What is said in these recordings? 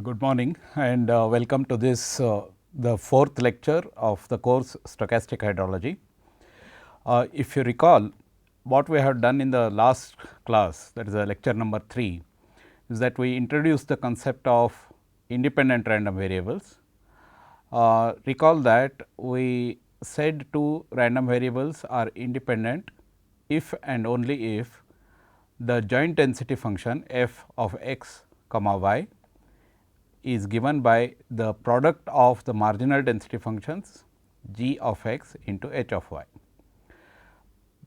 Good morning and welcome to this the fourth lecture of the course Stochastic Hydrology. If you recall, what we have done in the last class, that is lecture number 3, is that we introduced the concept of independent random variables. Recall that we said two random variables are independent if and only if the joint density function f of x comma y is given by the product of the marginal density functions g of x into h of y.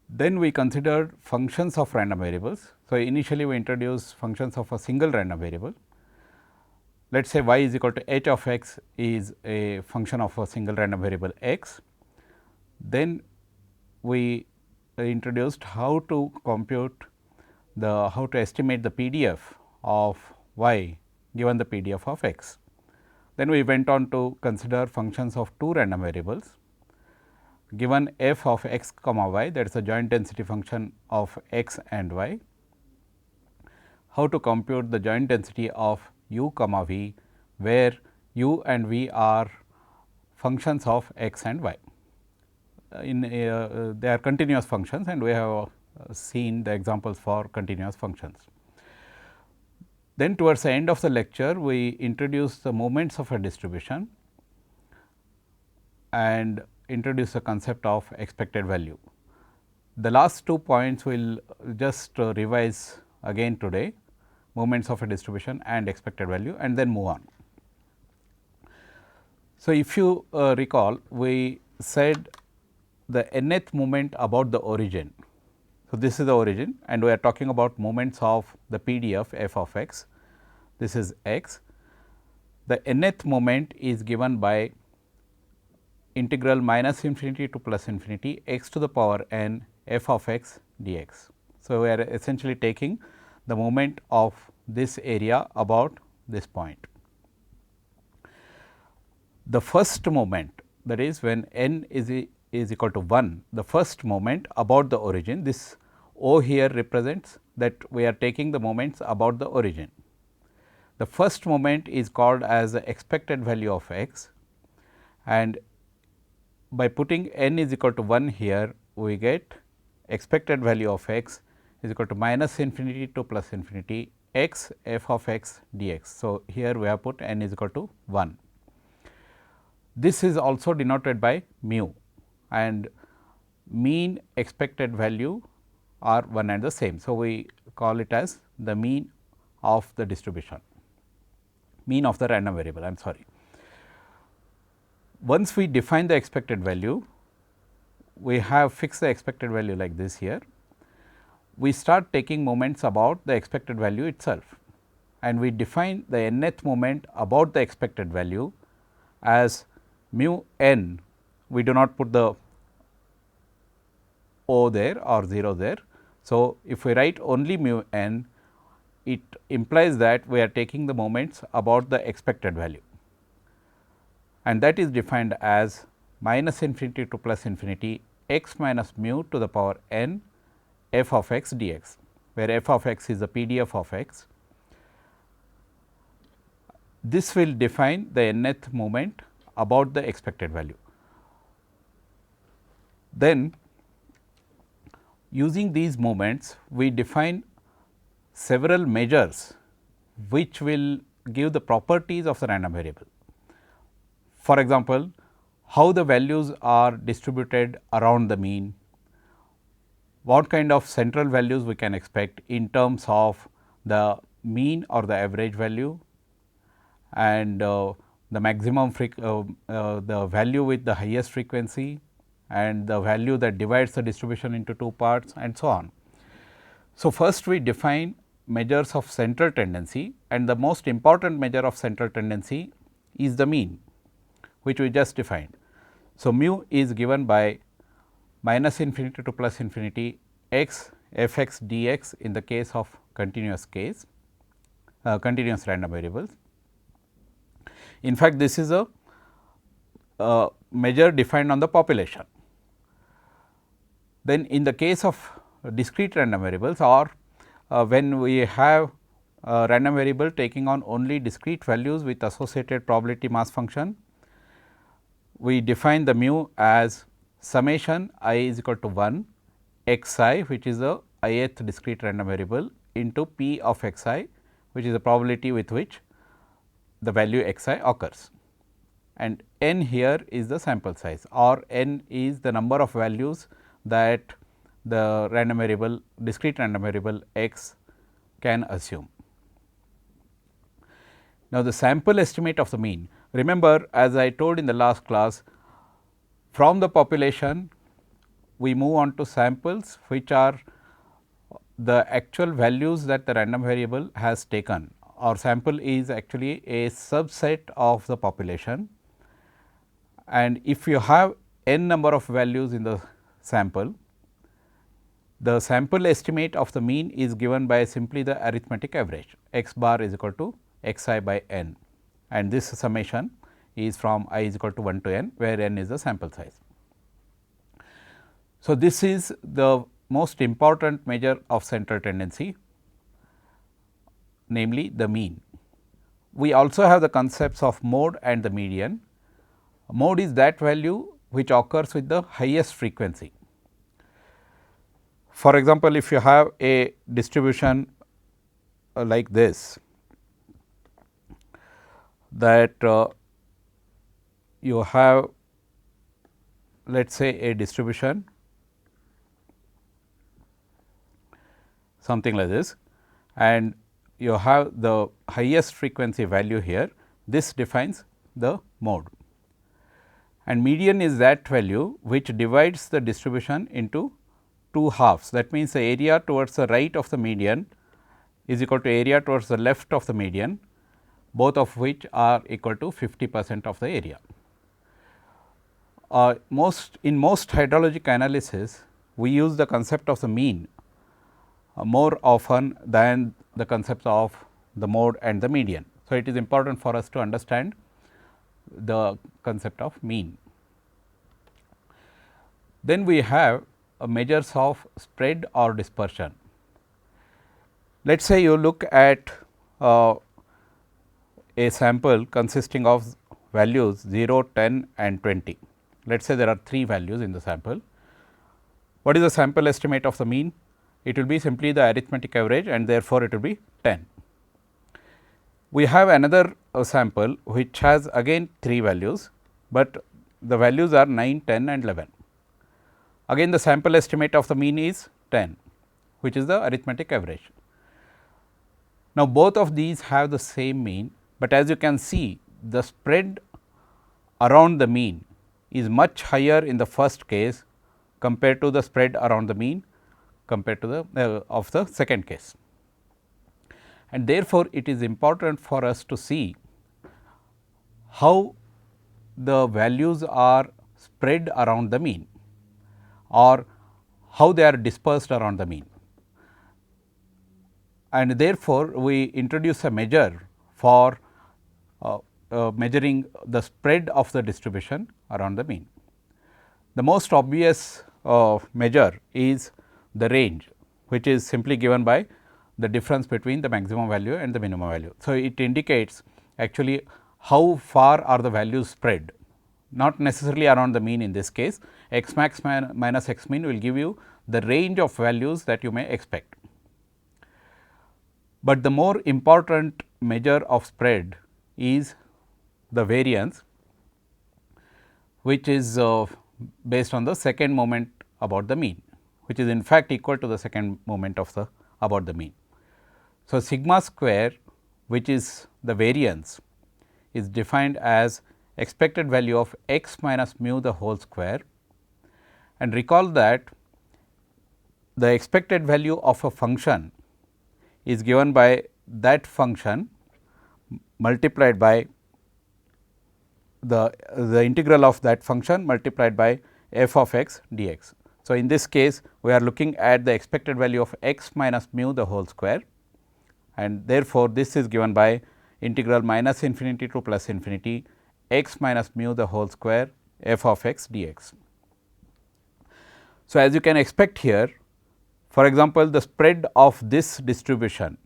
Then we considered functions of random variables. So, initially we introduced functions of a single random variable. Let us say y is equal to h of x is a function of a single random variable x. Then we introduced how to compute how to estimate the PDF of y given the PDF of x. Then we went on to consider functions of two random variables given f of x comma y, that is a joint density function of x and y. How to compute the joint density of u comma v, where u and v are functions of x and y. They are continuous functions and we have seen the examples for continuous functions. Then towards the end of the lecture, we introduce the moments of a distribution and introduce the concept of expected value. The last 2 points we will just revise again today, moments of a distribution and expected value, and then move on. So, if you recall, we said the nth moment about the origin. So, this is the origin and we are talking about moments of the PDF f of x, this is x. The nth moment is given by integral minus infinity to plus infinity x to the power n f of x dx. So, we are essentially taking the moment of this area about this point. The first moment, that is when n is equal to 1, the first moment about the origin, this O here represents that we are taking the moments about the origin. The first moment is called as the expected value of x, and by putting n is equal to 1 here, we get expected value of x is equal to minus infinity to plus infinity x f of x dx. So, here we have put n is equal to 1. This is also denoted by mu, and mean expected value are one and the same. So, we call it as the mean of the distribution, mean of the random variable, I am sorry. Once we define the expected value, we have fixed the expected value like this here. We start taking moments about the expected value itself, and we define the nth moment about the expected value as mu n. We do not put the O there or 0 there. So, if we write only mu n, it implies that we are taking the moments about the expected value, and that is defined as minus infinity to plus infinity x minus mu to the power n f of x dx, where f of x is the PDF of x. This will define the nth moment about the expected value. Then using these moments, we define several measures which will give the properties of the random variable. For example, how the values are distributed around the mean, what kind of central values we can expect in terms of the mean or the average value, and the maximum the value with the highest frequency, and the value that divides the distribution into two parts, and so on. So, first we define measures of central tendency, and the most important measure of central tendency is the mean, which we just defined. So, mu is given by minus infinity to plus infinity x f x dx in the case of continuous random variables. In fact, this is a measure defined on the population. Then in the case of discrete random variables, or when we have a random variable taking on only discrete values with associated probability mass function. We define the mu as summation I is equal to 1 x I, which is the ith discrete random variable, into p of x I, which is the probability with which the value x I occurs, and n here is the sample size, or n is the number of values that the random variable, discrete random variable x can assume. Now, the sample estimate of the mean, remember, as I told in the last class, from the population we move on to samples which are the actual values that the random variable has taken. Our sample is actually a subset of the population, and if you have n number of values in the sample, the sample estimate of the mean is given by simply the arithmetic average, x bar is equal to x I by n, and this summation is from I is equal to 1 to n, where n is the sample size. So, this is the most important measure of central tendency, namely the mean. We also have the concepts of mode and the median. Mode is that value which occurs with the highest frequency. For example, if you have a distribution like this, that you have, let us say, a distribution something like this, and you have the highest frequency value here, this defines the mode, and median is that value which divides the distribution into two halves. That means, the area towards the right of the median is equal to area towards the left of the median, both of which are equal to 50% of the area. In most hydrologic analysis, we use the concept of the mean more often than the concepts of the mode and the median. So, it is important for us to understand the concept of mean. Then we have measures of spread or dispersion. Let us say you look at a sample consisting of values 0, 10 and 20. Let us say there are 3 values in the sample. What is the sample estimate of the mean? It will be simply the arithmetic average, and therefore, it will be 10. We have another sample which has again 3 values, but the values are 9, 10 and 11. Again the sample estimate of the mean is 10, which is the arithmetic average. Now, both of these have the same mean, but as you can see, the spread around the mean is much higher in the first case compared to the spread around the mean compared to the of the second case. And therefore, it is important for us to see how the values are spread around the mean, or how they are dispersed around the mean. And therefore, we introduce a measure for measuring the spread of the distribution around the mean. The most obvious measure is the range, which is simply given by the difference between the maximum value and the minimum value. So, it indicates actually how far are the values spread, not necessarily around the mean in this case. X max minus x min will give you the range of values that you may expect. But the more important measure of spread is the variance, which is based on the second moment about the mean, which is in fact equal to the second moment of the about the mean. So, sigma square, which is the variance, is defined as expected value of x minus mu the whole square, and recall that the expected value of a function is given by that function multiplied by the integral of that function multiplied by f of x dx. So, in this case we are looking at the expected value of x minus mu the whole square, and therefore, this is given by integral minus infinity to plus infinity x minus mu the whole square f of x dx. So, as you can expect here, for example, the spread of this distribution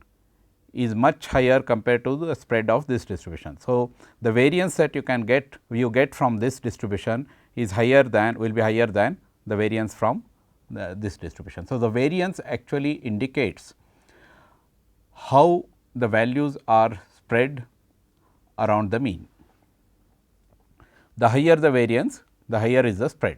is much higher compared to the spread of this distribution. So, the variance that you get from this distribution is higher than will be higher than the variance from this distribution. So, the variance actually indicates how the values are spread around the mean. The higher the variance, the higher is the spread.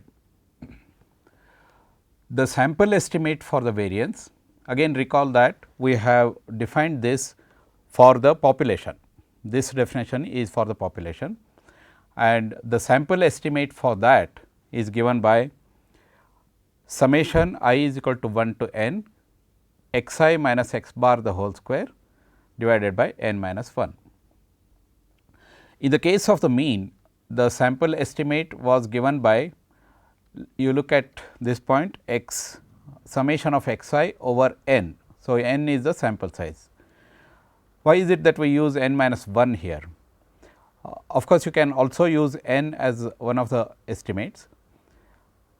The sample estimate for the variance, again recall that we have defined this for the population. This definition is for the population, and the sample estimate for that is given by summation I is equal to 1 to n x I minus x bar the whole square divided by n minus 1. In the case of the mean, the sample estimate was given by, you look at this point, x summation of x I over n. So, n is the sample size. Why is it that we use n minus 1 here? Of course, you can also use n as one of the estimates,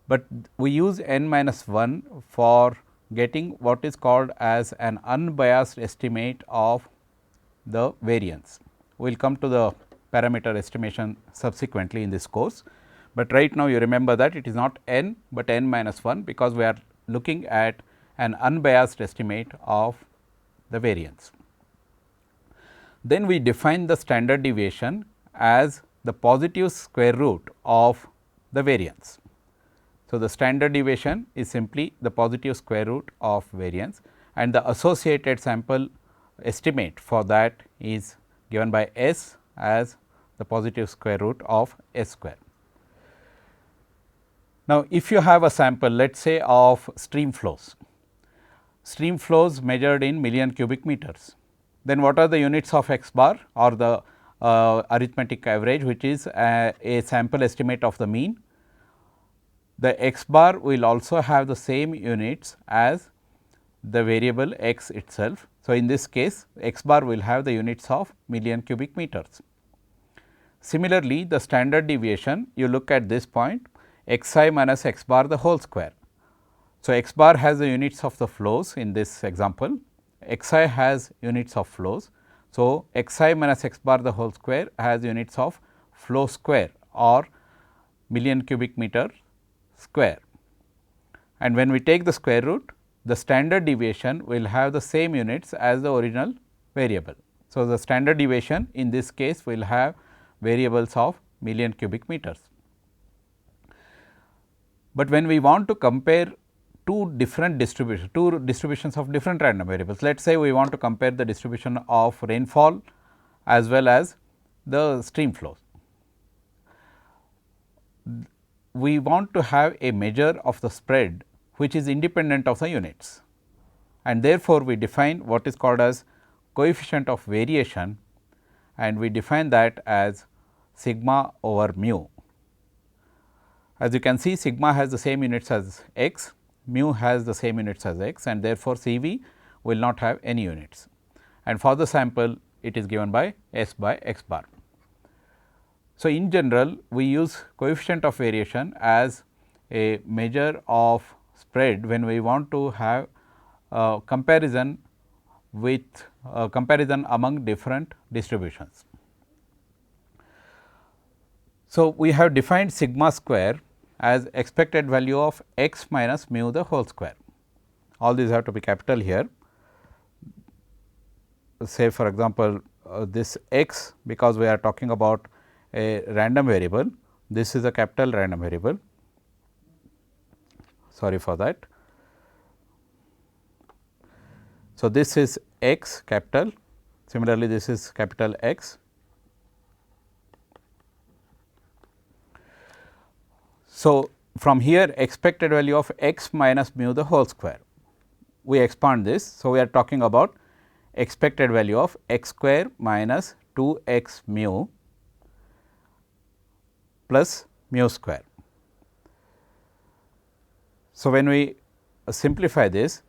but we use n minus 1 for getting what is called as an unbiased estimate of the variance. We will come to the parameter estimation subsequently in this course, but right now you remember that it is not n, but n minus 1, because we are looking at an unbiased estimate of the variance. Then we define the standard deviation as the positive square root of the variance. So, the standard deviation is simply the positive square root of variance, and the associated sample estimate for that is given by S as the positive square root of S square. Now, if you have a sample, let us say of stream flows measured in million cubic meters, then what are the units of x bar or the arithmetic average, which is a sample estimate of the mean. The x bar will also have the same units as the variable x itself. So, in this case x bar will have the units of million cubic meters. Similarly, the standard deviation, you look at this point, x I minus x bar the whole square. So, x bar has the units of the flows in this example, x I has units of flows. So, x I minus x bar the whole square has units of flow square or million cubic meter square, and when we take the square root, the standard deviation will have the same units as the original variable. So, the standard deviation in this case will have variables of million cubic meters. But when we want to compare two distributions of different random variables, let us say we want to compare the distribution of rainfall as well as the stream flows. We want to have a measure of the spread which is independent of the units, and therefore, we define what is called as coefficient of variation, and we define that as sigma over mu. As you can see, sigma has the same units as x, mu has the same units as x, and therefore, C v will not have any units, and for the sample it is given by S by x bar. So, in general we use coefficient of variation as a measure of spread when we want to have comparison with comparison among different distributions. So, we have defined sigma square as expected value of x minus mu the whole square. All these have to be capital here. Say for example, this x, because we are talking about a random variable, this is a capital random variable, sorry for that. So, this is x capital, similarly this is capital X. So, from here expected value of x minus mu the whole square, we expand this. So, we are talking about expected value of x square minus 2 x mu plus mu square. So, when we simplify this,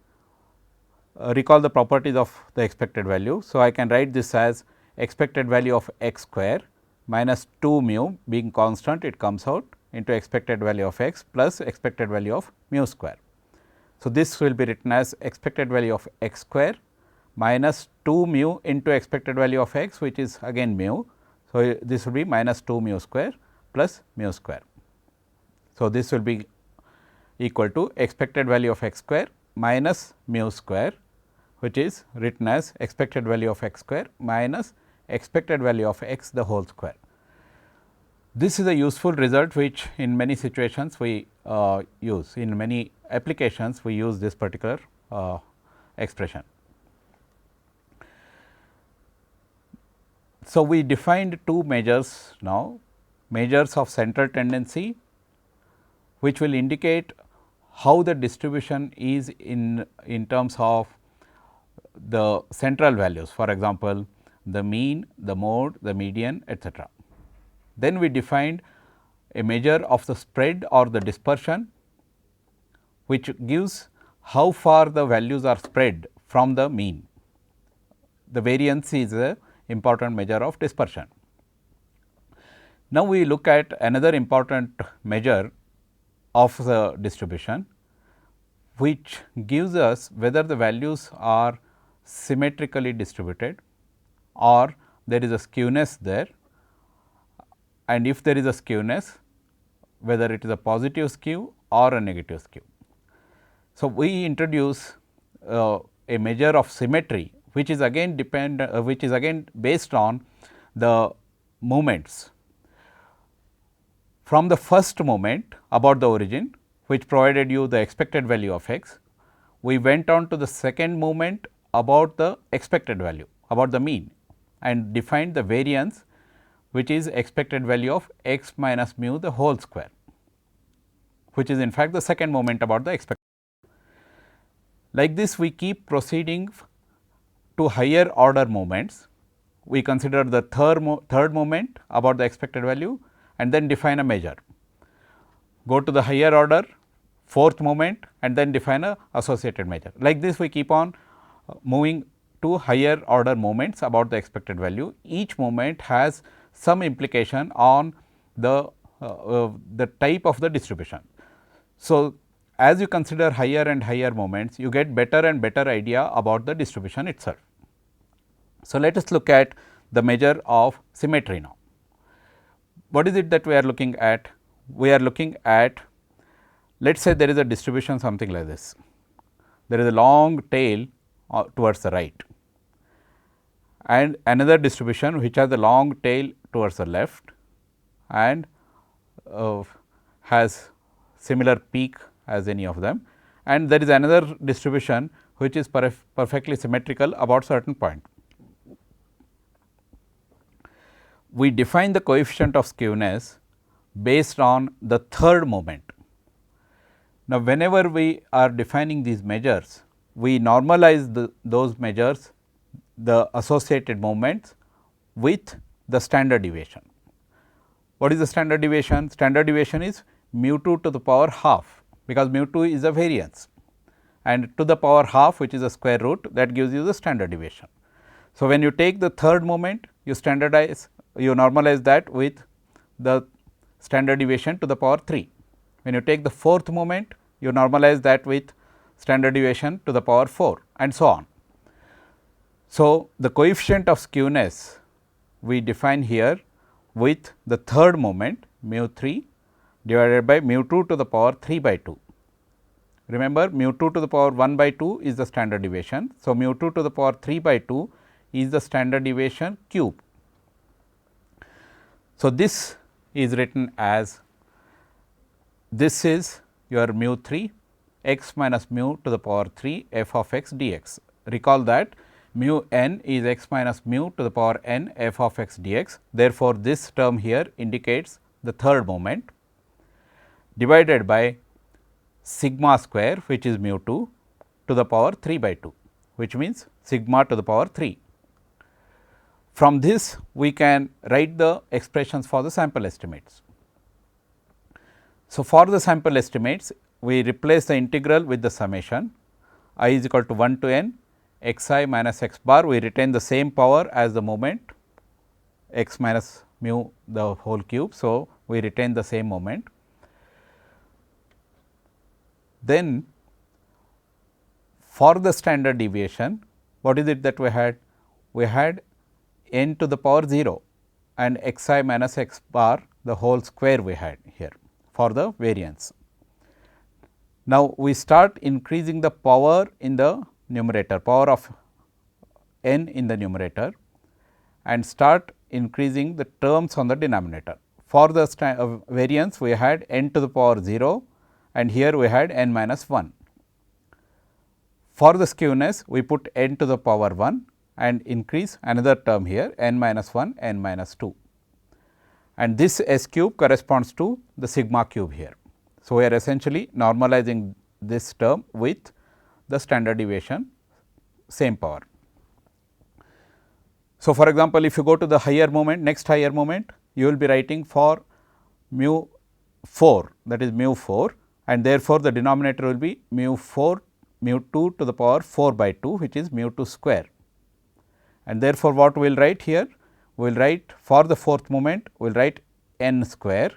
recall the properties of the expected value. So, I can write this as expected value of x square minus 2 mu being constant, it comes out into expected value of x plus expected value of mu square. So, this will be written as expected value of x square minus 2 mu into expected value of x, which is again mu. So, this will be minus 2 mu square plus mu square. So, this will be equal to expected value of x square minus mu square, which is written as expected value of x square minus expected value of x the whole square. This is a useful result which in many situations we use, in many applications we use this particular expression. So, we defined two measures now, measures of central tendency, which will indicate how the distribution is in terms of the central values, for example, the mean, the mode, the median, etc. Then we defined a measure of the spread or the dispersion, which gives how far the values are spread from the mean. The variance is a important measure of dispersion. Now, we look at another important measure of the distribution, which gives us whether the values are symmetrically distributed or there is a skewness there, and if there is a skewness, whether it is a positive skew or a negative skew. So, we introduce a measure of symmetry, which is again based on the moments. From the first moment about the origin, which provided you the expected value of x, we went on to the second moment about the expected value, about the mean, and defined the variance, which is expected value of x minus mu the whole square, which is in fact the second moment about the expected. Like this, we keep proceeding to higher order moments. We consider the third moment about the expected value and then define a measure. Go to the higher order, fourth moment, and then define a associated measure. Like this, we keep on moving to higher order moments about the expected value. Each moment has some implication on the type of the distribution. So, as you consider higher and higher moments, you get better and better idea about the distribution itself. So, let us look at the measure of symmetry now. What is it that we are looking at? We are looking at, let us say there is a distribution something like this. There is a long tail towards the right and another distribution which has a long tail towards the left and has similar peak as any of them, and there is another distribution which is perfectly symmetrical about certain point. We define the coefficient of skewness based on the third moment. Now, whenever we are defining these measures, we normalize those measures, the associated moments with the standard deviation. What is the standard deviation? Standard deviation is mu 2 to the power half, because mu 2 is a variance, and to the power half, which is a square root, that gives you the standard deviation. So, when you take the third moment, you normalize that with the standard deviation to the power 3. When you take the fourth moment, you normalize that with standard deviation to the power 4, and so on. So, the coefficient of skewness we define here with the third moment mu 3 divided by mu 2 to the power 3 by 2. Remember, mu 2 to the power 1 by 2 is the standard deviation. So, mu 2 to the power 3 by 2 is the standard deviation cube. So, this is written as, this is your mu 3 x minus mu to the power 3 f of x dx. Recall that mu n is x minus mu to the power n f of x dx. Therefore, this term here indicates the third moment divided by sigma square, which is mu 2 to the power 3 by 2, which means sigma to the power 3. From this, we can write the expressions for the sample estimates. So, for the sample estimates, we replace the integral with the summation I is equal to 1 to n x I minus x bar. We retain the same power as the moment x minus mu the whole cube. So, we retain the same moment. Then for the standard deviation, what is it that we had? We had n to the power 0 and xi minus x bar the whole square we had here for the variance. Now, we start increasing the power in the numerator, power of n in the numerator, and start increasing the terms on the denominator. For the variance, we had n to the power 0 and here we had n minus 1. For the skewness, we put n to the power 1 and increase another term here n minus 1, n minus 2, and this s cube corresponds to the sigma cube here. So, we are essentially normalizing this term with the standard deviation same power. So, for example, if you go to the higher moment, next higher moment, you will be writing for mu 4, that is mu 4, and therefore, the denominator will be mu 4 mu 2 to the power 4 by 2, which is mu 2 square. And therefore, what we will write here? We will write for the fourth moment, we will write n square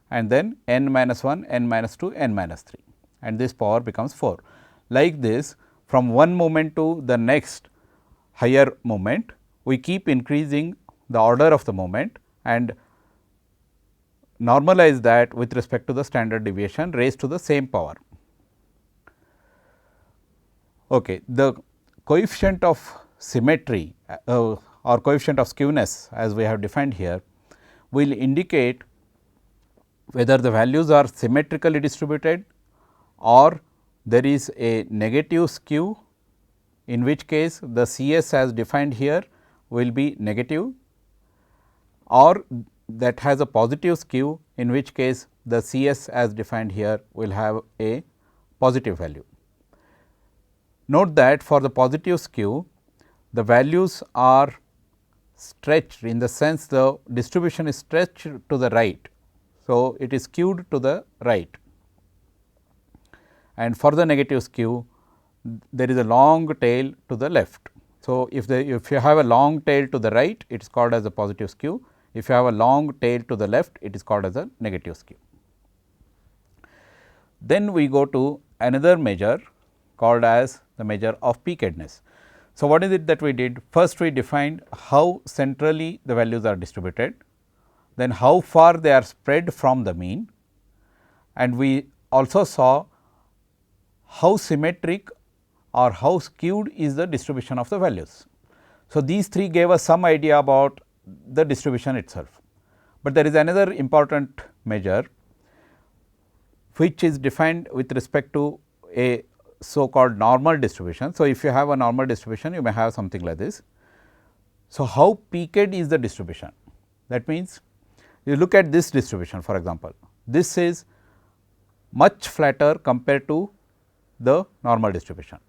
and then n minus 1, n minus 2, n minus 3, and this power becomes 4. Like this, from one moment to the next higher moment, we keep increasing the order of the moment and normalize that with respect to the standard deviation raised to the same power. Okay. The coefficient of symmetry or coefficient of skewness, as we have defined here, will indicate whether the values are symmetrically distributed or there is a negative skew, in which case the C s as defined here will be negative, or that has a positive skew, in which case the C s as defined here will have a positive value. Note that for the positive skew, the values are stretched, in the sense the distribution is stretched to the right. So, it is skewed to the right, and for the negative skew, there is a long tail to the left. So, if you have a long tail to the right, it is called as a positive skew. If you have a long tail to the left, it is called as a negative skew. Then we go to another measure called as the measure of peakedness. So, what is it that we did? First, we defined how centrally the values are distributed, then how far they are spread from the mean, and we also saw how symmetric or how skewed is the distribution of the values. So, these three gave us some idea about the distribution itself, but there is another important measure which is defined with respect to a so called normal distribution. So, if you have a normal distribution, you may have something like this. So, how peaked is the distribution? That means, you look at this distribution, for example, this is much flatter compared to the normal distribution,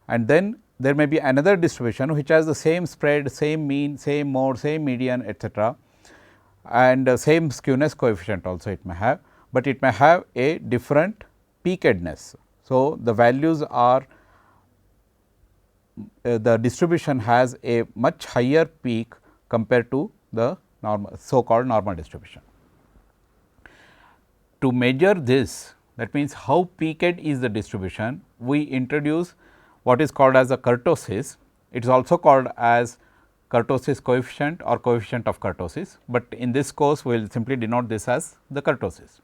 and then there may be another distribution which has the same spread, same mean, same mode, same median, etc., and same skewness coefficient also it may have, but it may have a different peakedness. So, the values are the distribution has a much higher peak compared to the normal, so called normal distribution. To measure this, that means how peaked is the distribution, we introduce what is called as a curtosis. It is also called as curtosis coefficient or coefficient of curtosis, but in this course we will simply denote this as the curtosis.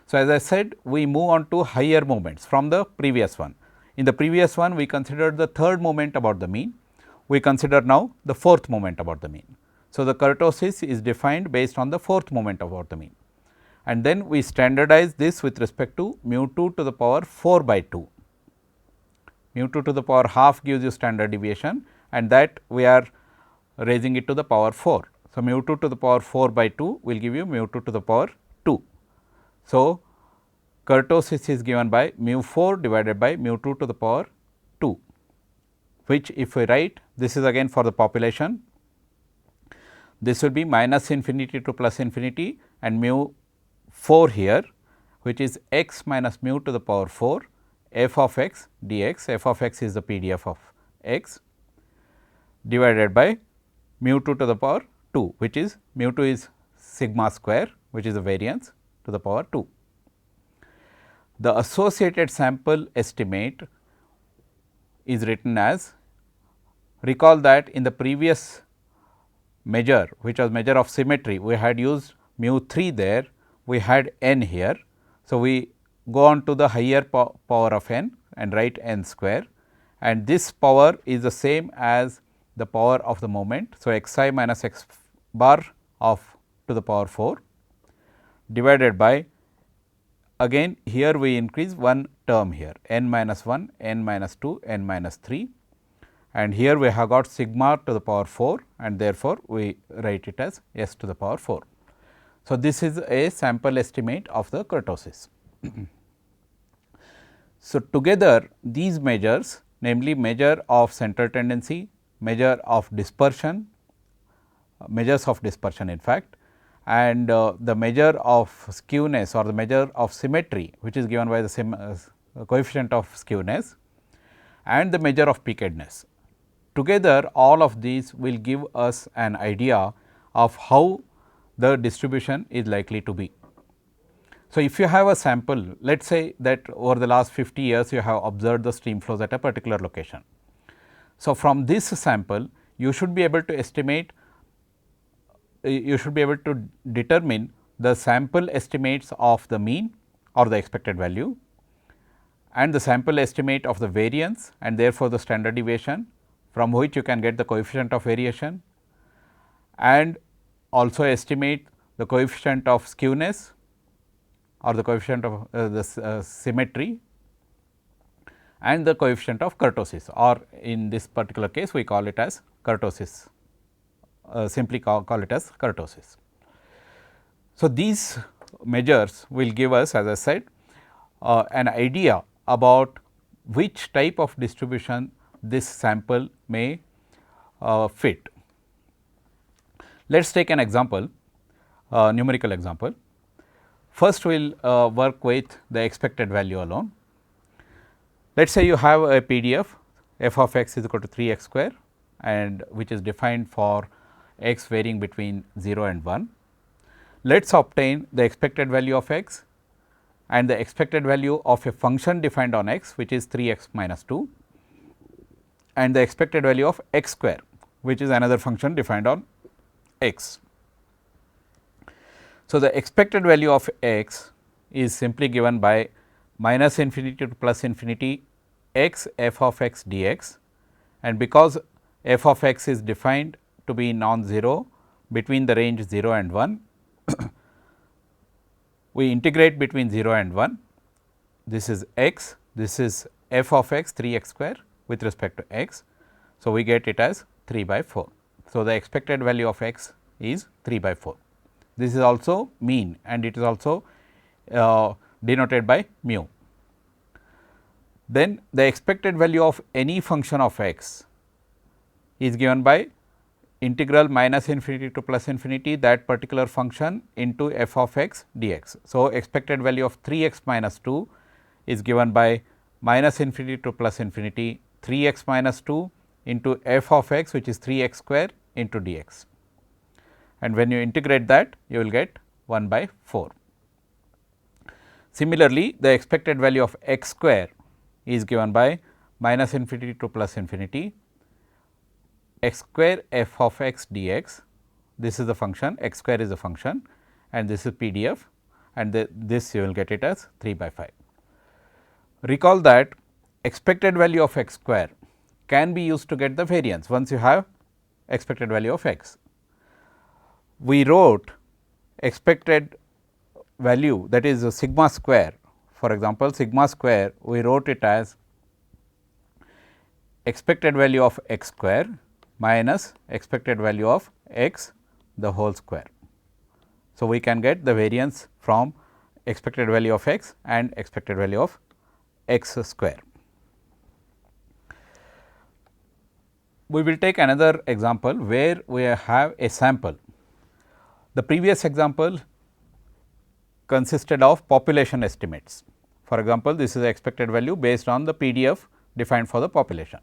So, as I said, we move on to higher moments from the previous one. In the previous one, we considered the third moment about the mean, we consider now the fourth moment about the mean. So, the kurtosis is defined based on the fourth moment about the mean, and then we standardize this with respect to mu 2 to the power 4 by 2. Mu 2 to the power half gives you standard deviation, and that we are raising it to the power 4. So, mu 2 to the power 4 by 2 will give you mu 2 to the power 2. So, kurtosis is given by mu 4 divided by mu 2 to the power 2, which if we write, this is again for the population, this will be minus infinity to plus infinity and mu 4 here, which is x minus mu to the power 4 f of x dx, f of x is the PDF of x, divided by mu 2 to the power 2, which is mu 2 is sigma square, which is the variance to the power 2. The associated sample estimate is written as, recall that in the previous measure which was measure of symmetry, we had used mu 3 there, we had n here. So, we go on to the higher power of n and write n square, and this power is the same as the power of the moment. So, x I minus x bar of to the power 4 divided by, again here we increase one term here, n minus 1, n minus 2, n minus 3, and here we have got sigma to the power 4, and therefore, we write it as s to the power 4. So, this is a sample estimate of the kurtosis. So, together these measures, namely measure of central tendency, measure of dispersion, measures of dispersion in fact, and the measure of skewness or the measure of symmetry, which is given by the coefficient of skewness, and the measure of peakedness. Together all of these will give us an idea of how the distribution is likely to be. So, if you have a sample, let us say that over the last 50 years you have observed the stream flows at a particular location. So, from this sample you should be able to estimate, you should be able to determine the sample estimates of the mean or the expected value, and the sample estimate of the variance, and therefore, the standard deviation from which you can get the coefficient of variation, and also estimate the coefficient of skewness or the coefficient of symmetry, and the coefficient of kurtosis, or in this particular case we call it as kurtosis, simply call it as kurtosis. So, these measures will give us, as I said, an idea about which type of distribution this sample may fit. Let us take an example, numerical example. First, we will work with the expected value alone. Let us say you have a PDF f of x is equal to 3 x square, and which is defined for x varying between 0 and 1. Let us obtain the expected value of x and the expected value of a function defined on x, which is 3 x minus 2, and the expected value of x square, which is another function defined on x. So, the expected value of x is simply given by minus infinity to plus infinity x f of x dx, and because f of x is defined to be non-zero between the range 0 and 1, we integrate between 0 and 1. This is x, this is f of x 3 x square with respect to x. So, we get it as 3 by 4. So, the expected value of x is 3 by 4. This is also mean, and it is also denoted by mu. Then the expected value of any function of x is given by integral minus infinity to plus infinity that particular function into f of x dx. So, expected value of 3 x minus 2 is given by minus infinity to plus infinity 3 x minus 2 into f of x, which is 3 x square into dx, and when you integrate that you will get 1 by 4. Similarly, the expected value of x square is given by minus infinity to plus infinity x square f of x dx. This is the function, x square is the function, and this is PDF, and this you will get it as 3 by 5. Recall that expected value of x square can be used to get the variance once you have expected value of x. We wrote expected value, that is sigma square. For example, sigma square we wrote it as expected value of x square minus expected value of x the whole square. So, we can get the variance from expected value of x and expected value of x square. We will take another example where we have a sample. The previous example consisted of population estimates. For example, this is the expected value based on the PDF defined for the population.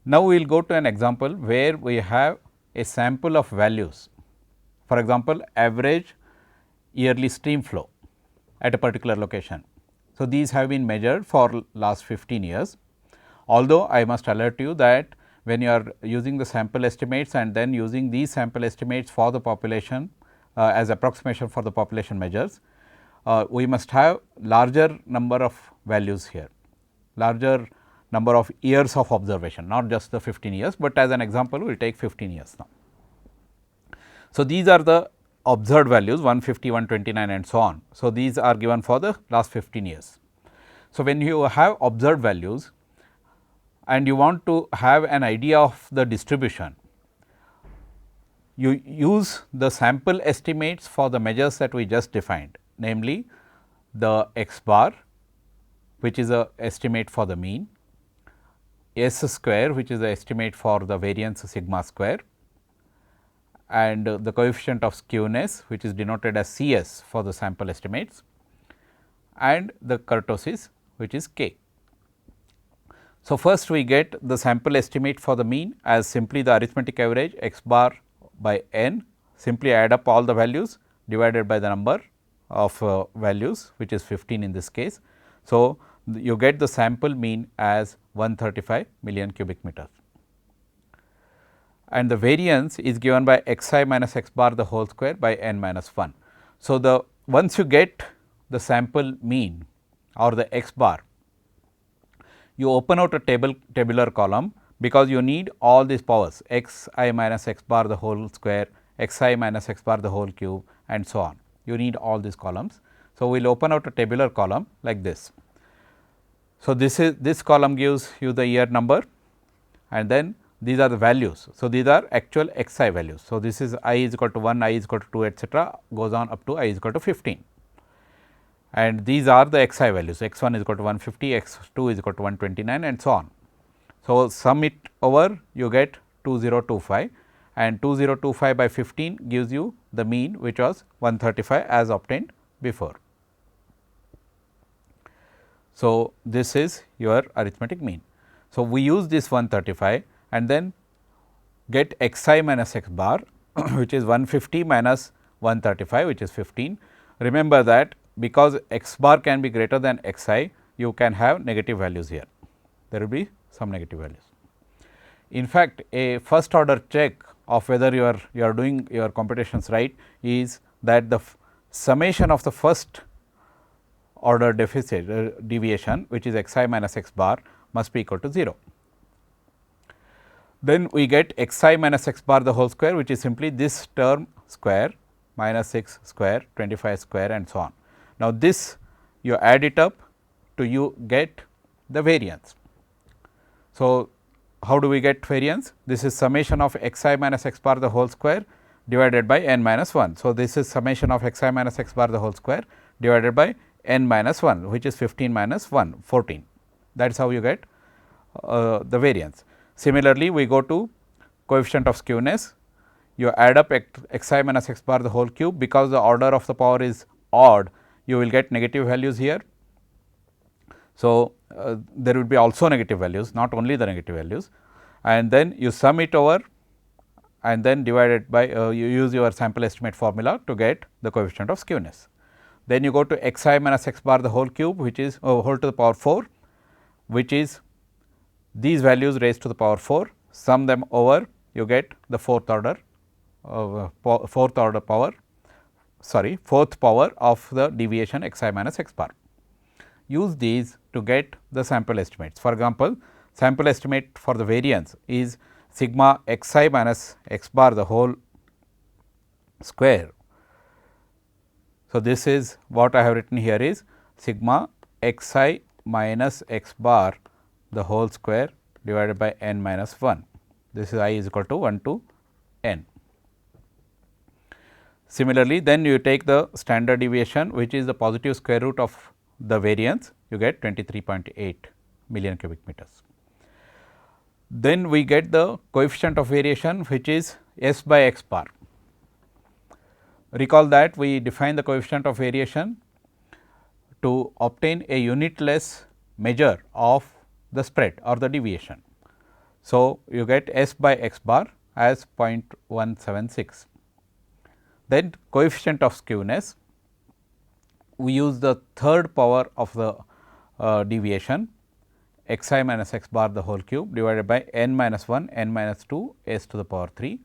Now, we will go to an example where we have a sample of values. For example, average yearly stream flow at a particular location. So, these have been measured for last 15 years. Although I must alert you that when you are using the sample estimates and then using these sample estimates for the population as approximation for the population measures, we must have larger number of values here, larger number of years of observation, not just the 15 years, but as an example we will take 15 years now. So, these are the observed values 150, 129 and so on. So, these are given for the last 15 years. So, when you have observed values and you want to have an idea of the distribution, you use the sample estimates for the measures that we just defined, namely the x bar, which is a estimate for the mean, s square, which is the estimate for the variance sigma square, and the coefficient of skewness, which is denoted as Cs for the sample estimates, and the kurtosis, which is k. So, first we get the sample estimate for the mean as simply the arithmetic average x bar by n, simply add up all the values divided by the number of values, which is 15 in this case. So, you get the sample mean as 135 million cubic meters, and the variance is given by x I minus x bar the whole square by n minus 1. So, the once you get the sample mean or the x bar, you open out a tabular column, because you need all these powers x I minus x bar the whole square, x I minus x bar the whole cube and so on. You need all these columns. So, we will open out a tabular column like this. So, this column gives you the year number and then these are the values. So, these are actual x I values. So, this is I is equal to 1, I is equal to 2 etcetera, goes on up to I is equal to 15, and these are the x I values, x 1 is equal to 150, x 2 is equal to 129 and so on. So, sum it over, you get 2025, and 2025 by 15 gives you the mean, which was 135 as obtained before. So, this is your arithmetic mean. So, we use this 135 and then get x I minus x bar which is 150 minus 135, which is 15. Remember that because x bar can be greater than x I, you can have negative values here, there will be some negative values. In fact, a first order check of whether you are doing your computations right is that the summation of the first order deficit deviation, which is x I minus x bar, must be equal to 0. Then we get x I minus x bar the whole square, which is simply this term square minus 6 square, 25 square and so on. Now, this you add it up to you get the variance. So, how do we get variance? This is summation of x I minus x bar the whole square divided by n minus 1. So, this is summation of x I minus x bar the whole square divided by n minus 1, which is 15 minus 1, 14. That is how you get the variance. Similarly, we go to coefficient of skewness, you add up x I minus x bar the whole cube, because the order of the power is odd, you will get negative values here. So, there will be also negative values, not only the negative values, and then you sum it over and then divide it by you use your sample estimate formula to get the coefficient of skewness. Then you go to x I minus x bar the whole cube, which is whole to the power 4, which is these values raised to the power 4, sum them over, you get the fourth power of the deviation x I minus x bar. Use these to get the sample estimates. For example, sample estimate for the variance is sigma x I minus x bar the whole square. So, this is what I have written here is sigma x I minus x bar the whole square divided by n minus 1. This is I is equal to 1 to n. Similarly, then you take the standard deviation, which is the positive square root of the variance, you get 23.8 million cubic meters. Then we get the coefficient of variation, which is s by x bar. Recall that we define the coefficient of variation to obtain a unitless measure of the spread or the deviation. So, you get s by x bar as 0.176. Then coefficient of skewness, we use the third power of the deviation, x I minus x bar the whole cube divided by n minus 1 n minus 2 s to the power 3.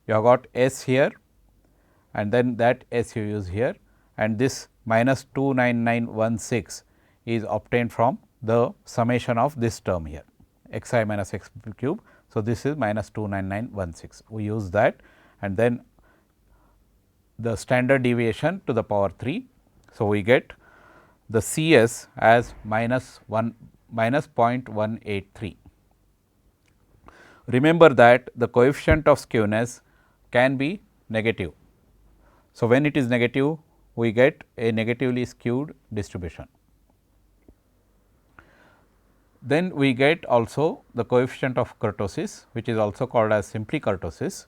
You have got s here and then that s you use here, and this minus 29916 is obtained from the summation of this term here x I minus x cube. So, this is minus 29916. We use that and then the standard deviation to the power 3. So, we get the C s as minus 0.183. Remember that the coefficient of skewness can be negative. So, when it is negative, we get a negatively skewed distribution. Then we get also the coefficient of kurtosis, which is also called as simply kurtosis,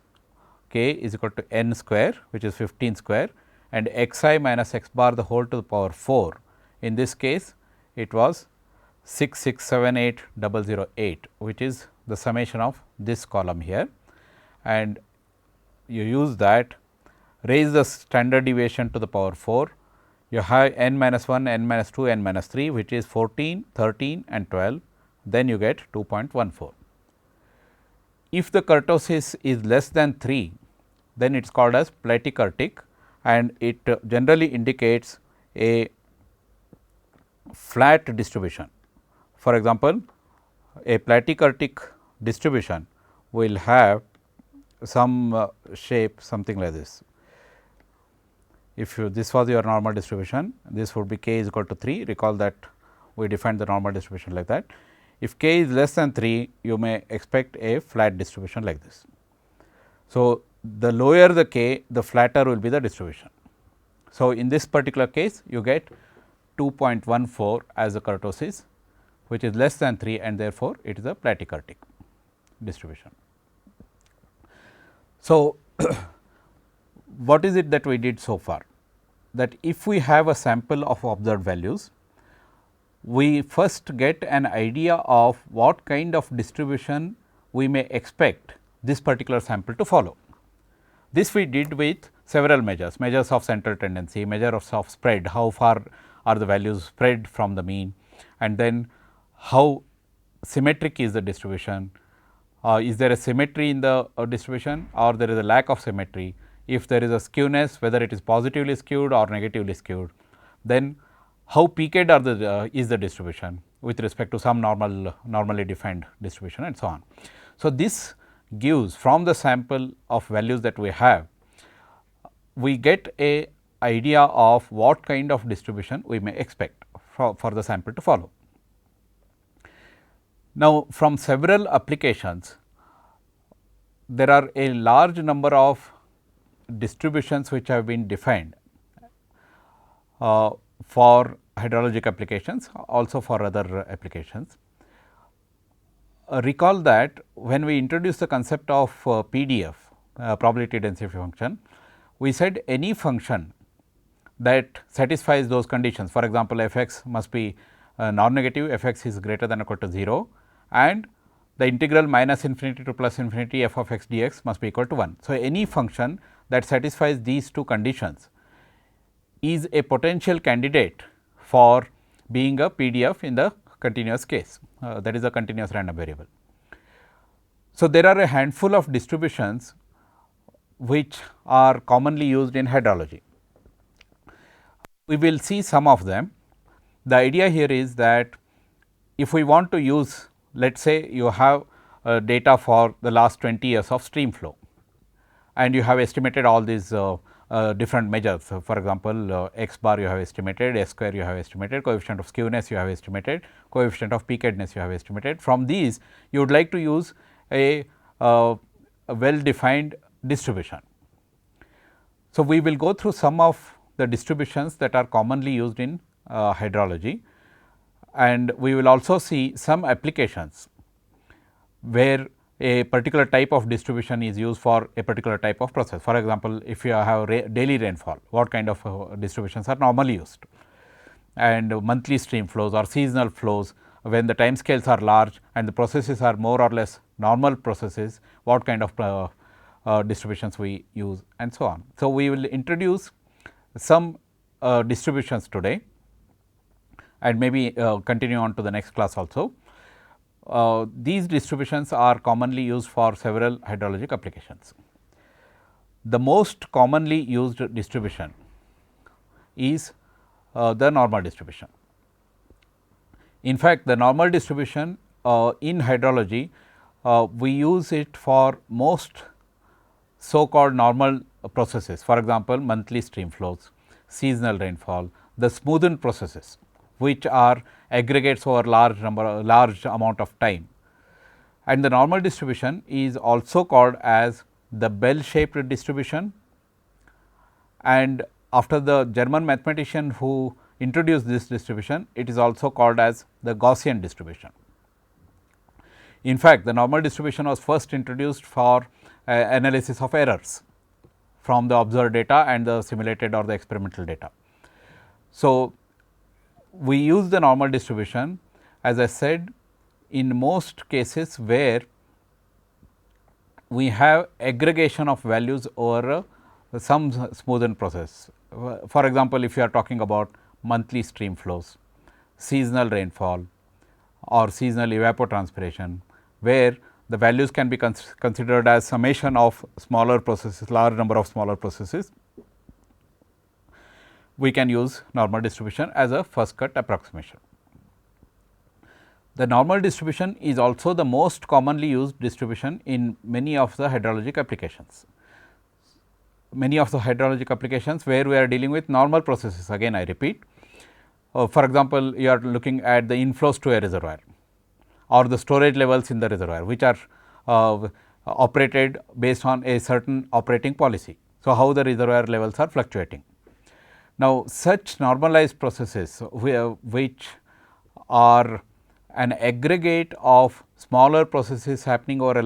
k is equal to n square, which is 15 square, and x I minus x bar the whole to the power 4. In this case, it was 6678008, which is the summation of this column here, and you use that, raise the standard deviation to the power 4. You have n minus 1, n minus 2, n minus 3, which is 14, 13 and 12, then you get 2.14. If the kurtosis is less than 3, then it is called as platykurtic, and it generally indicates a flat distribution. For example, a platykurtic distribution will have some shape something like this. If this was your normal distribution, this would be k is equal to 3. Recall that we defined the normal distribution like that. If k is less than 3, you may expect a flat distribution like this. So, the lower the k, the flatter will be the distribution. So, in this particular case, you get 2.14 as a kurtosis, which is less than 3, and therefore, it is a platykurtic distribution. So, what is it that we did so far? That if we have a sample of observed values, we first get an idea of what kind of distribution we may expect this particular sample to follow. This we did with several measures, measures of central tendency, measures of spread, how far are the values spread from the mean, and then how symmetric is the distribution, is there a symmetry in the distribution or there is a lack of symmetry. If there is a skewness, whether it is positively skewed or negatively skewed, then how peaked are the is the distribution with respect to some normally defined distribution and so on. So, this gives from the sample of values that we have, we get a idea of what kind of distribution we may expect for the sample to follow. Now, from several applications, there are a large number of distributions which have been defined for hydrologic applications, also for other applications. Recall that when we introduced the concept of PDF, probability density function, we said any function that satisfies those conditions. For example, f x must be non-negative, f x is greater than or equal to 0, and the integral minus infinity to plus infinity f of x dx must be equal to 1. So, any function that satisfies these two conditions is a potential candidate for being a PDF in the continuous case, that is a continuous random variable. So, there are a handful of distributions which are commonly used in hydrology. We will see some of them. The idea here is that if we want to use, let us say you have data for the last 20 years of stream flow, and you have estimated all these different measures. So, for example, x bar you have estimated, s square you have estimated, coefficient of skewness you have estimated, coefficient of peakedness you have estimated. From these, you would like to use a well defined distribution. So, we will go through some of the distributions that are commonly used in hydrology, and we will also see some applications where a particular type of distribution is used for a particular type of process. For example, if you have daily rainfall, what kind of distributions are normally used, and monthly stream flows or seasonal flows, when the time scales are large and the processes are more or less normal processes, what kind of distributions we use and so on. So, we will introduce some distributions today and maybe continue on to the next class also. these distributions are commonly used for several hydrologic applications. The most commonly used distribution is the normal distribution. In fact, the normal distribution in hydrology, we use it for most so called normal processes. For example, monthly stream flows, seasonal rainfall, the smoothened processes, which are aggregates over large amount of time. And the normal distribution is also called as the bell shaped distribution, and after the German mathematician who introduced this distribution, it is also called as the Gaussian distribution. In fact, the normal distribution was first introduced for analysis of errors from the observed data and the simulated or the experimental data. So, we use the normal distribution, as I said, in most cases where we have aggregation of values over some smoothened process. For example, if you are talking about monthly stream flows, seasonal rainfall or seasonal evapotranspiration, where the values can be considered as summation of smaller processes, large number of smaller processes, we can use normal distribution as a first cut approximation. The normal distribution is also the most commonly used distribution in many of the hydrologic applications. Many of the hydrologic applications where we are dealing with normal processes, again I repeat. For example, you are looking at the inflows to a reservoir or the storage levels in the reservoir, which are operated based on a certain operating policy. So, how the reservoir levels are fluctuating. Now, such normalized processes which are an aggregate of smaller processes happening over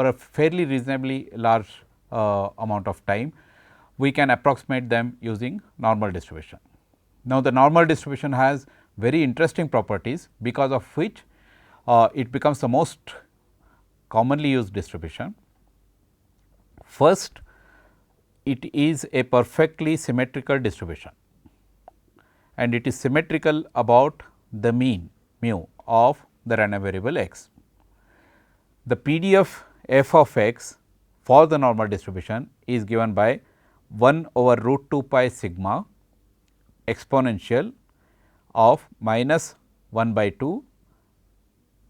a fairly reasonably large amount of time, we can approximate them using normal distribution. Now, the normal distribution has very interesting properties, because of which it becomes the most commonly used distribution. First, it is a perfectly symmetrical distribution, and it is symmetrical about the mean mu of the random variable x. The PDF f of x for the normal distribution is given by 1 over root 2 pi sigma exponential of minus 1 by 2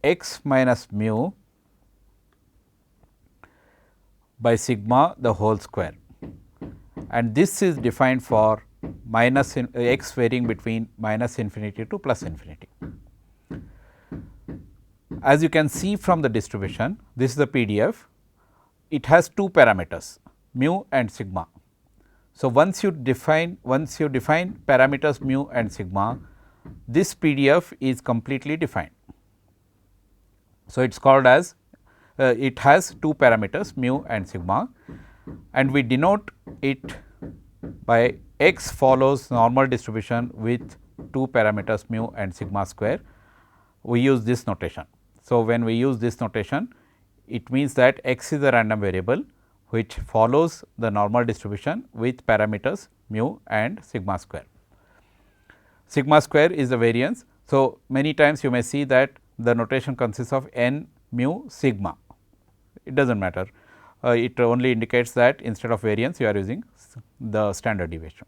x minus mu by sigma the whole square, and this is defined for minus x varying between minus infinity to plus infinity. As you can see from the distribution, this is the PDF. It has two parameters, mu and sigma. So, once you define parameters mu and sigma, this PDF is completely defined. So, it is called as it has two parameters mu and sigma, and we denote it by x follows normal distribution with two parameters mu and sigma square. We use this notation. So, when we use this notation, it means that x is a random variable which follows the normal distribution with parameters mu and sigma square. Sigma square is the variance. So, many times you may see that the notation consists of n mu sigma. It does not matter, it only indicates that instead of variance you are using the standard deviation.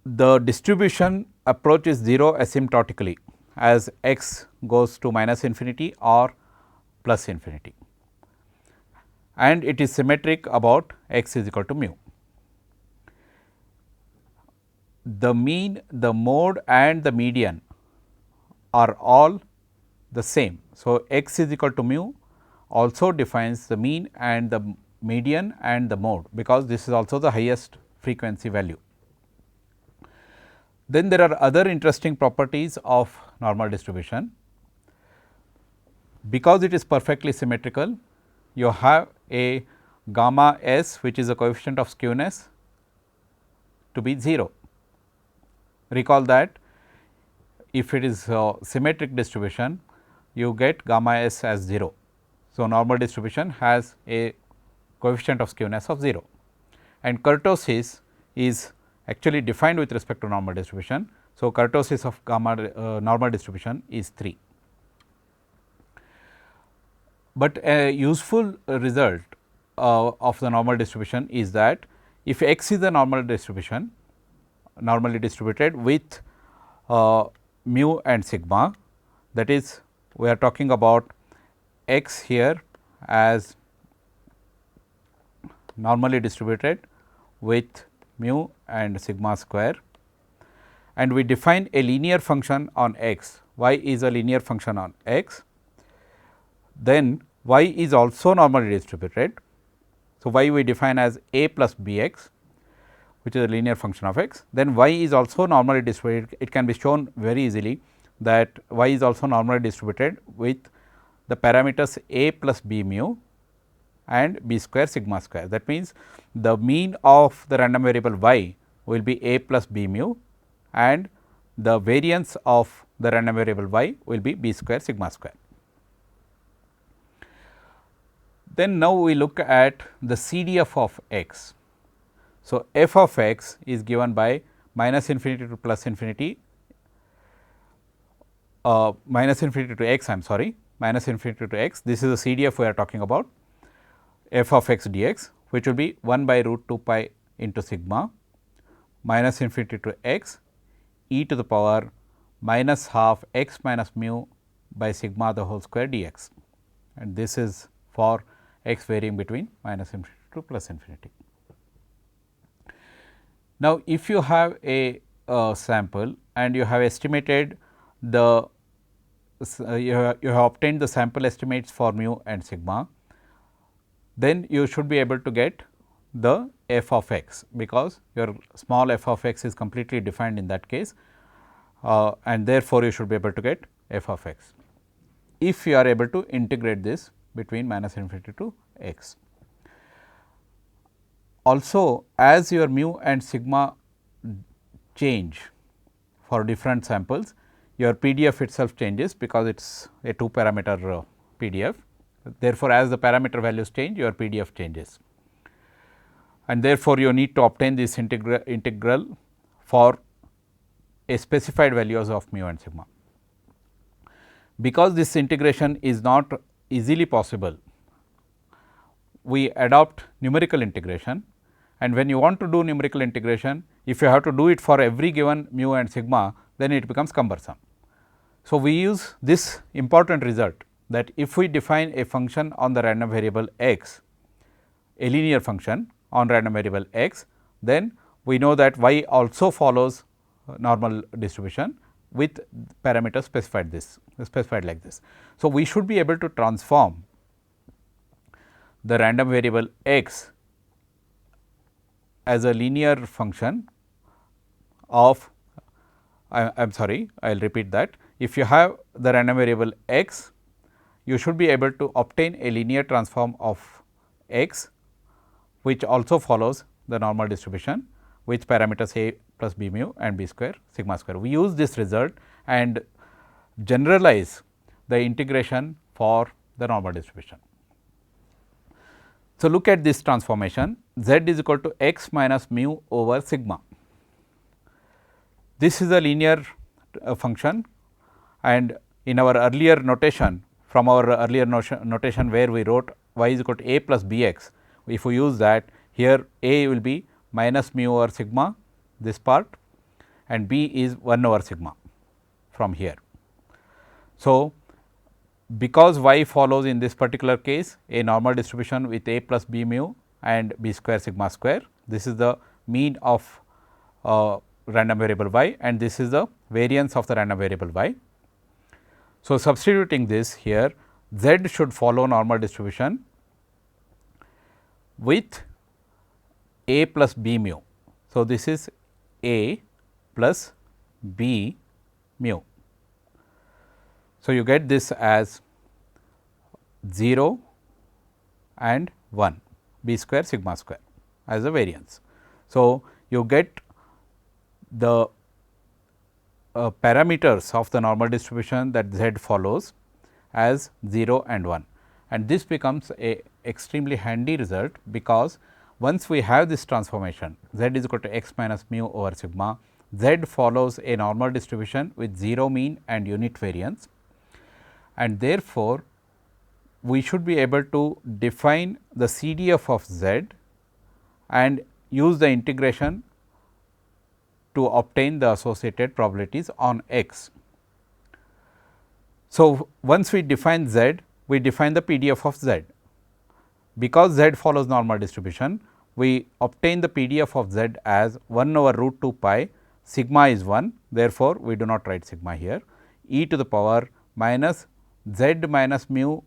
The distribution approaches 0 asymptotically as x goes to minus infinity or plus infinity, and it is symmetric about x is equal to mu. The mean, the mode and the median are all the same. So, x is equal to mu also defines the mean and the median and the mode, because this is also the highest frequency value. Then there are other interesting properties of normal distribution. Because it is perfectly symmetrical, you have a gamma s, which is a coefficient of skewness, to be 0. Recall that if it is a symmetric distribution, you get gamma s as 0. So, normal distribution has a coefficient of skewness of 0, and kurtosis is actually defined with respect to normal distribution. So, kurtosis of gamma normal distribution is 3. But a useful result of the normal distribution is that if x is the normal distribution, normally distributed with mu and sigma, that is we are talking about x here as normally distributed with mu and sigma square, and we define a linear function on x, y is a linear function on x, then y is also normally distributed. So, y we define as a plus b x, which is a linear function of x, then y is also normally distributed. It can be shown very easily that y is also normally distributed with the parameters a plus b mu and b square sigma square. That means, the mean of the random variable y will be a plus b mu and the variance of the random variable y will be b square sigma square. Then now we look at the CDF of x. So, f of x is given by minus infinity to plus infinity, minus infinity to x, I am sorry, minus infinity to x. This is the CDF we are talking about, f of x dx, which will be 1 by root 2 pi into sigma minus infinity to x e to the power minus half x minus mu by sigma the whole square dx, and this is for x varying between minus infinity to plus infinity. Now, if you have a sample and you have estimated the you have obtained the sample estimates for mu and sigma, then you should be able to get the f of x, because your small f of x is completely defined in that case, and therefore, you should be able to get f of x, if you are able to integrate this between minus infinity to x. Also, as your mu and sigma change for different samples, your PDF itself changes, because it is a 2 parameter PDF. Therefore, as the parameter values change, your PDF changes, and therefore, you need to obtain this integral for a specified values of mu and sigma. Because this integration is not easily possible, we adopt numerical integration, and when you want to do numerical integration, if you have to do it for every given mu and sigma, then it becomes cumbersome. So, we use this important result, that if we define a function on the random variable x, a linear function on random variable x, then we know that y also follows normal distribution with parameters specified like this. So, we should be able to transform the random variable x as a linear function of, I am sorry, I will repeat that. If you have the random variable x, you should be able to obtain a linear transform of x, which also follows the normal distribution with parameters a plus b mu and b square sigma square. We use this result and generalize the integration for the normal distribution. So, look at this transformation, z is equal to x minus mu over sigma. This is a linear function, and in our earlier notation, from our earlier notation where we wrote y is equal to a plus b x, if we use that, here a will be minus mu over sigma, this part, and b is 1 over sigma from here. So, because y follows in this particular case a normal distribution with a plus b mu and b square sigma square, this is the mean of random variable y, and this is the variance of the random variable y. So, substituting this here, z should follow normal distribution with a plus b mu. So, this is a plus b mu. So, you get this as 0 and 1 b square sigma square as a variance. So, you get the parameters of the normal distribution that z follows as 0 and 1, and this becomes a extremely handy result, because once we have this transformation z is equal to x minus mu over sigma, Z follows a normal distribution with 0 mean and unit variance, and therefore, we should be able to define the CDF of Z and use the integration to obtain the associated probabilities on X. So, once we define Z, we define the PDF of Z. Because Z follows normal distribution, we obtain the PDF of Z as 1 over root 2 pi, sigma is 1, therefore, we do not write sigma here, e to the power minus Z minus mu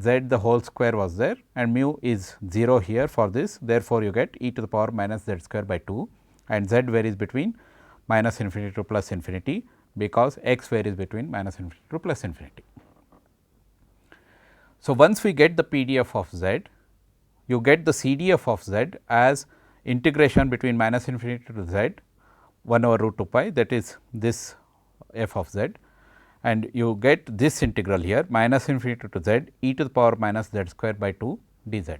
Z the whole square was there and mu is 0 here for this, therefore, you get e to the power minus Z square by 2 and Z varies between minus infinity to plus infinity, because x varies between minus infinity to plus infinity. So, once we get the PDF of Z, you get the CDF of Z as integration between minus infinity to Z 1 over root 2 pi, that is this f of Z, and you get this integral here minus infinity to Z e to the power minus Z square by 2 dz.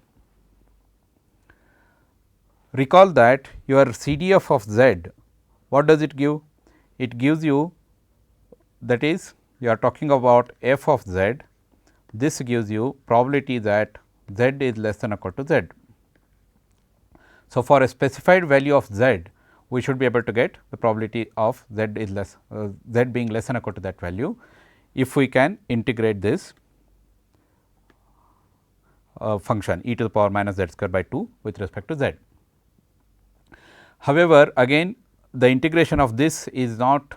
Recall that your CDF of Z, what does it give? It gives you, that is, you are talking about f of Z, this gives you probability that Z is less than or equal to Z. So, for a specified value of Z, we should be able to get the probability of Z is less Z being less than or equal to that value, if we can integrate this function e to the power minus Z square by 2 with respect to Z. However, again the integration of this is not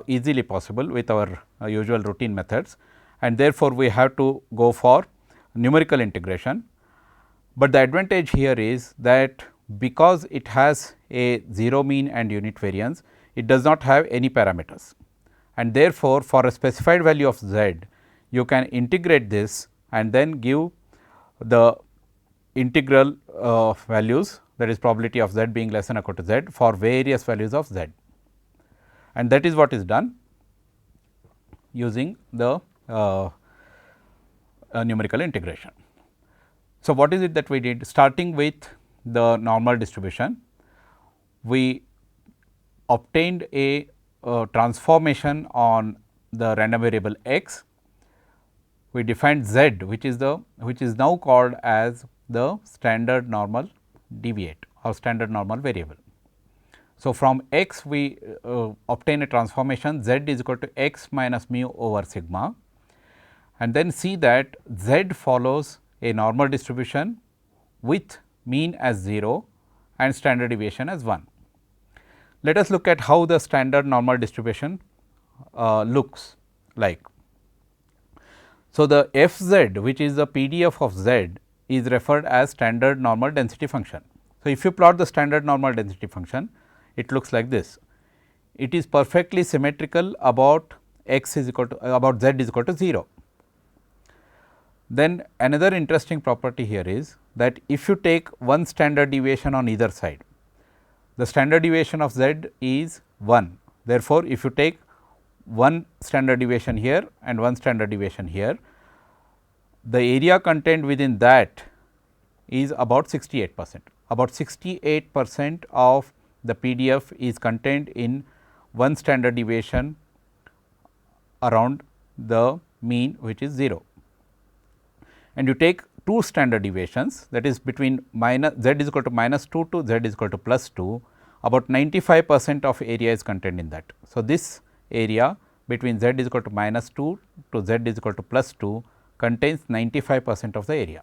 easily possible with our usual routine methods, and therefore, we have to go for numerical integration. But the advantage here is that because it has a 0 mean and unit variance, it does not have any parameters, and therefore, for a specified value of Z, you can integrate this and then give the integral values, that is probability of Z being less than or equal to Z for various values of Z, and that is what is done using the numerical integration. So, what is it that we did? Starting with the normal distribution, we obtained a transformation on the random variable x. We defined Z, which is now called as the standard normal deviate or standard normal variable. So, from x we obtain a transformation Z is equal to x minus mu over sigma, and then see that Z follows a normal distribution with mean as 0 and standard deviation as 1. Let us look at how the standard normal distribution looks like. So, the f z, which is the PDF of Z, is referred as standard normal density function. So, if you plot the standard normal density function, it looks like this. It is perfectly symmetrical about x is equal to about Z is equal to 0. Then another interesting property here is that if you take one standard deviation on either side, the standard deviation of Z is 1. Therefore, if you take one standard deviation here and one standard deviation here, the area contained within that is about 68%. About 68% of the PDF is contained in one standard deviation around the mean, which is 0. And you take two standard deviations, that is between minus Z is equal to minus 2 to Z is equal to plus 2, about 95% of area is contained in that. So, this area between Z is equal to minus 2 to Z is equal to plus 2 contains 95% of the area.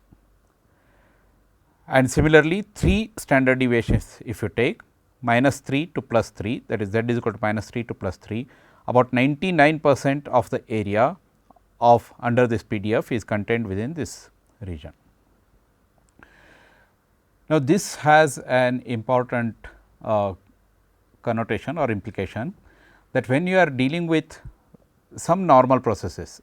And similarly, 3 standard deviations if you take minus 3 to plus 3, that is Z is equal to minus 3 to plus 3, about 99% of the area of under this PDF is contained within this region. Now, this has an important connotation or implication, that when you are dealing with some normal processes,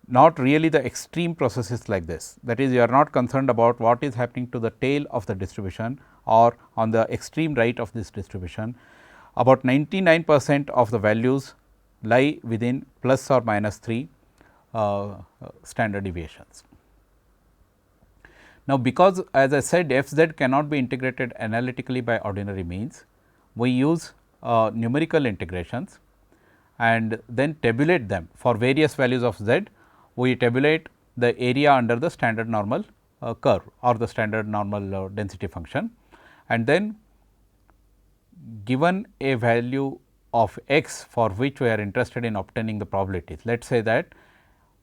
not really the extreme processes like this, that is, you are not concerned about what is happening to the tail of the distribution or on the extreme right of this distribution, about 99% of the values lie within plus or minus 3 standard deviations. Now, because as I said f z cannot be integrated analytically by ordinary means, we use numerical integrations and then tabulate them for various values of z. We tabulate the area under the standard normal curve or the standard normal density function, and then given a value of x for which we are interested in obtaining the probabilities. Let us say that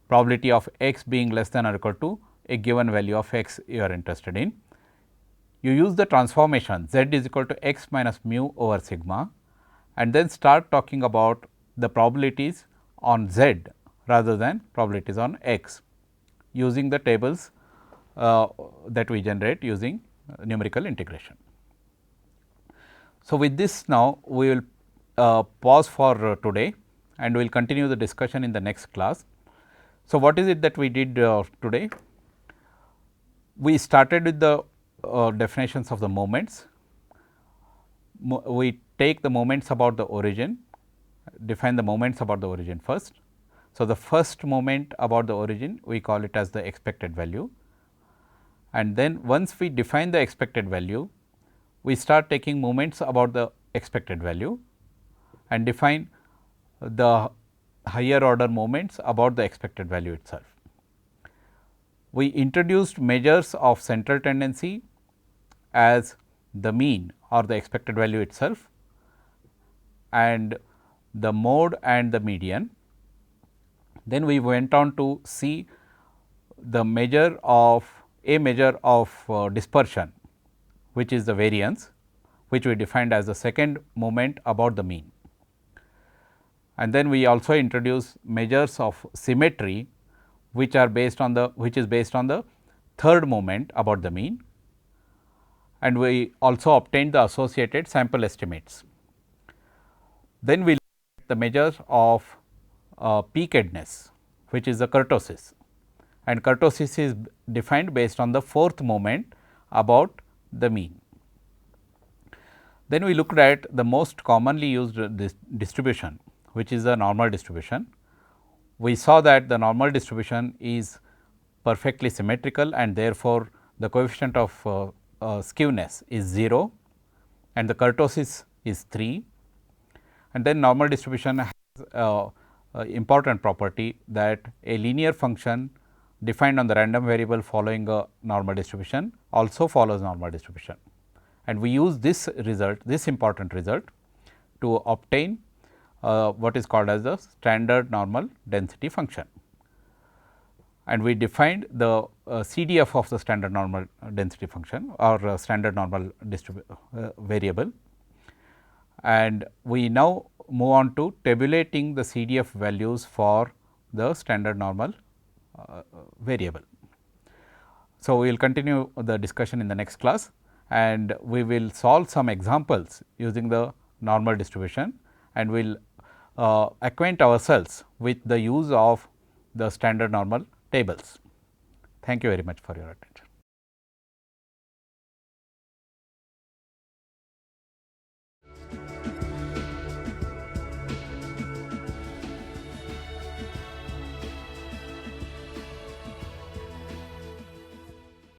probability of x being less than or equal to a given value of x you are interested in. You use the transformation z is equal to x minus mu over sigma, and then start talking about the probabilities on z rather than probabilities on x using the tables that we generate using numerical integration. So, with this now we will pause for today and we will continue the discussion in the next class. So, what is it that we did today? We started with the definitions of the moments. We take the moments about the origin, define the moments about the origin first. So, the first moment about the origin we call it as the expected value, and then once we define the expected value, we start taking moments about the expected value and define the higher order moments about the expected value itself. We introduced measures of central tendency as the mean or the expected value itself, and the mode and the median. Then we went on to see the measure of dispersion, which is the variance, which we defined as the second moment about the mean. And then we also introduce measures of symmetry, which is based on the third moment about the mean, and we also obtained the associated sample estimates. Then we look at the measures of peakedness, which is the curtosis, and curtosis is defined based on the fourth moment about the mean. Then we looked at the most commonly used distribution, which is the normal distribution. We saw that the normal distribution is perfectly symmetrical and therefore, the coefficient of skewness is 0 and the kurtosis is 3, and then normal distribution has important property that a linear function defined on the random variable following a normal distribution also follows normal distribution, and we use this result, this important result, to obtain what is called as the standard normal density function, and we defined the CDF of the standard normal density function or standard normal variable, and we now move on to tabulating the CDF values for the standard normal variable. So, we will continue the discussion in the next class, and we will solve some examples using the normal distribution, and we will acquaint ourselves with the use of the standard normal tables. Thank you very much for your attention.